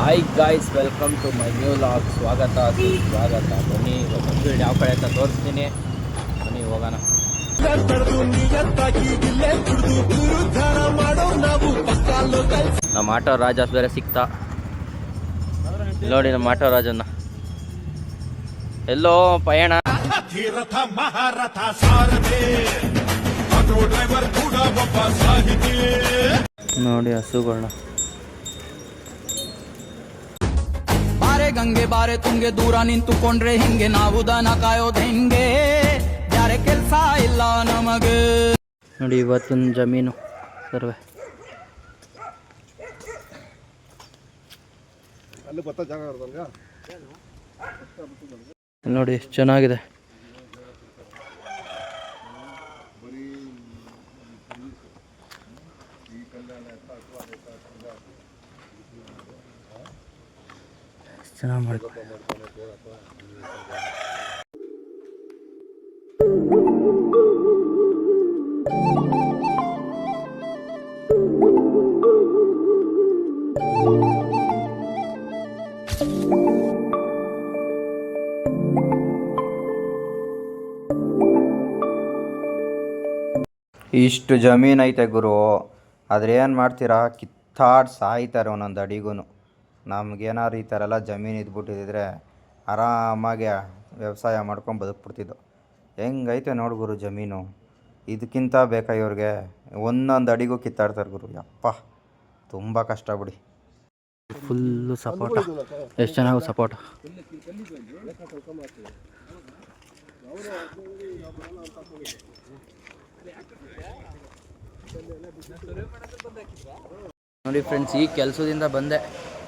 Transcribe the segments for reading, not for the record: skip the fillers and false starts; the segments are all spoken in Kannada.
Hi guys, welcome to my new vlog. ಸ್ವಾಗತ ಬನ್ನಿ ಇವತ್ತು ಯಾವ ಕಡೆ ಅಂತ ತೋರಿಸ್ತೀನಿ. ಬನ್ನಿ ಹೋಗೋಣ. ನಮ್ಮ ಆಟೋ ರಾಜ ಬೇರೆ ಸಿಕ್ತಾ ನೋಡಿ. ನಮ್ಮ ಆಟೋ ರಾಜನ್ನ ಎಲ್ಲೋ ಪಯಣ ನೋಡಿ ಹಸುಗಳನ್ನ. ಗಂಗೆ ಬಾರೆ ತುಂಗೆ ದೂರ ನಿಂತುಕೊಂಡ್ರೆ ಹಿಂಗೆ ನಾವು ದನ ಕಾಯೋದು ಹೆಂಗೆ, ಯಾರೆ ಕೆಲ್ಸ ಇಲ್ಲ ನಮಗೆ. ನೋಡಿ ಇವತ್ತಿನ ಜಮೀನು ಸರ್ವೆ ನೋಡಿ ಎಷ್ಟು ಚೆನ್ನಾಗಿದೆ. ಚೆನ್ನಾಗಿ ಮಾಡಿ. ಇಷ್ಟು ಜಮೀನು ಐತೆ ಗುರು, ಆದ್ರೆ ಏನು ಮಾಡ್ತೀರಾ, ಕಿತ್ತಾಡಿ ಸಾಯ್ತಾರೆ ಒಂದೊಂದು ಅಡಿಗೂ. ನಮಗೇನಾದ್ರು ಈ ಥರ ಎಲ್ಲ ಜಮೀನು ಇದ್ಬಿಟ್ಟಿದ್ರೆ ಆರಾಮಾಗಿ ವ್ಯವಸಾಯ ಮಾಡ್ಕೊಂಡು ಬದುಕ್ಬಿಡ್ತಿದ್ದೋ. ಹೆಂಗೈತೆ ನೋಡಿ ಗುರು ಜಮೀನು, ಇದಕ್ಕಿಂತ ಬೇಕಾ ಇವ್ರಿಗೆ? ಒಂದೊಂದು ಅಡಿಗೂ ಕಿತ್ತಾಡ್ತಾರೆ ಗುರು. ಯಪ್ಪ ತುಂಬ ಕಷ್ಟ ಬಿಡಿ. ಫುಲ್ಲು ಸಪೋಟ, ಎಷ್ಟು ಚೆನ್ನಾಗಿ ಸಪೋಟ. ನೋಡಿ ಫ್ರೆಂಡ್ಸ್, ಈ ಕೆಲಸದಿಂದ ಬಂದೆ,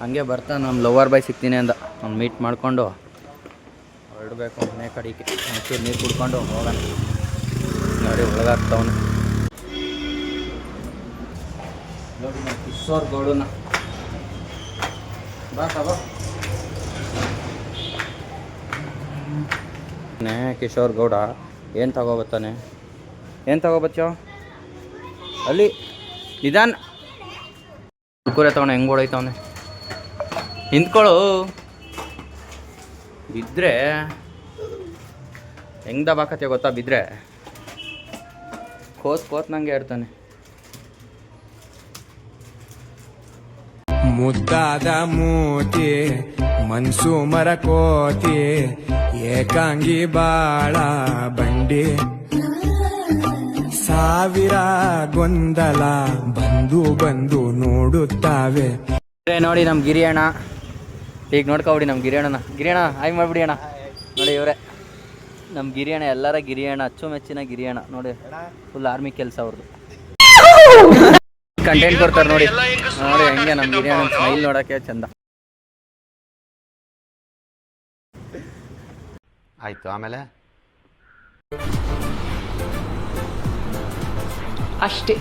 ಹಂಗೆ ಬರ್ತಾ ನಮ್ಮ ಲವರ್ ಬಾಯ್ ಸಿಗ್ತೀನಿ ಅಂದ. ಅವ್ನು ಮೀಟ್ ಮಾಡಿಕೊಂಡು ಹೊರಡಬೇಕು ಮನೆ ಕಡೆಗೆ. ಒಂಚೂರು ನೀರು ಕುಡ್ಕೊಂಡು ಹೋಗೋಣ. ನೋಡಿ ಒಳಗಾಗ್ತಾವನು ನೋಡಿ ನಮ್ಮ ಕಿಶೋರ್ ಗೌಡನ. ಕಿಶೋರ್ ಗೌಡ ಏನು ತಗೋಬತ್ತಾನೆ? ಏನು ತಗೋಬತ್ತೋ ಅಲ್ಲಿ? ನಿಧಾನ ಕುರ್ಕುರೆ ತಗೊಂಡು ಹೆಂಗೆ ಓಡೈತವನೆ. ನಿಂತ್ಕೊಳ್ಳು, ಬಿದ್ದರೆ ಹೆಂಗೆ ದಬಾಕತ್ತೆ ಗೊತ್ತಾ? ಬಿದ್ದರೆ ಕೋತ್ನಂಗೆ ಇರ್ತಾನೆ. ಮುದ್ದಾದ ಮೂತಿ ಮನ್ಸು ಮರಕೋತಿ ಏಕಾಂಗಿ ಬಾಳ ಬಂಡಿ, ಸಾವಿರ ಗೊಂದಲ ಬಂದು ಬಂದು ನೋಡುತ್ತಾವೆ. ನೋಡಿ ನಮ್ಮ ಗಿರಿಯಣ್ಣ, ಈಗ ನೋಡ್ಕೊಬಿಡಿ ನಮ್ಮ ಗಿರಿಯಣ್ಣನ. ಗಿರಿಯಣ್ಣ ಹಾಯ್ ಮಾಡಿಬಿಡಿ ಅಣ್ಣ. ನೋಡಿ ಇವರೇ ನಮ್ಮ ಗಿರಿಯಣ್ಣ, ಎಲ್ಲರ ಗಿರಿಯಣ್ಣ, ಅಚ್ಚುಮೆಚ್ಚಿನ ಗಿರಿಯಣ್ಣ. ನೋಡಿ ಫುಲ್ ಆರ್ಮಿ ಕೆಲಸ ಅವ್ರದ್ದು. ಕಂಟೆಂಟ್ ಕೊಡ್ತಾರೆ ನೋಡಿ. ನೋಡಿ ಹೆಂಗೆ ನಮ್ಮ ಗಿರಿಯಣ್ಣ ಸ್ಮೈಲ್ ನೋಡೋಕ್ಕೆ ಚಂದ. ಆಯಿತು, ಆಮೇಲೆ ಅಷ್ಟೇ.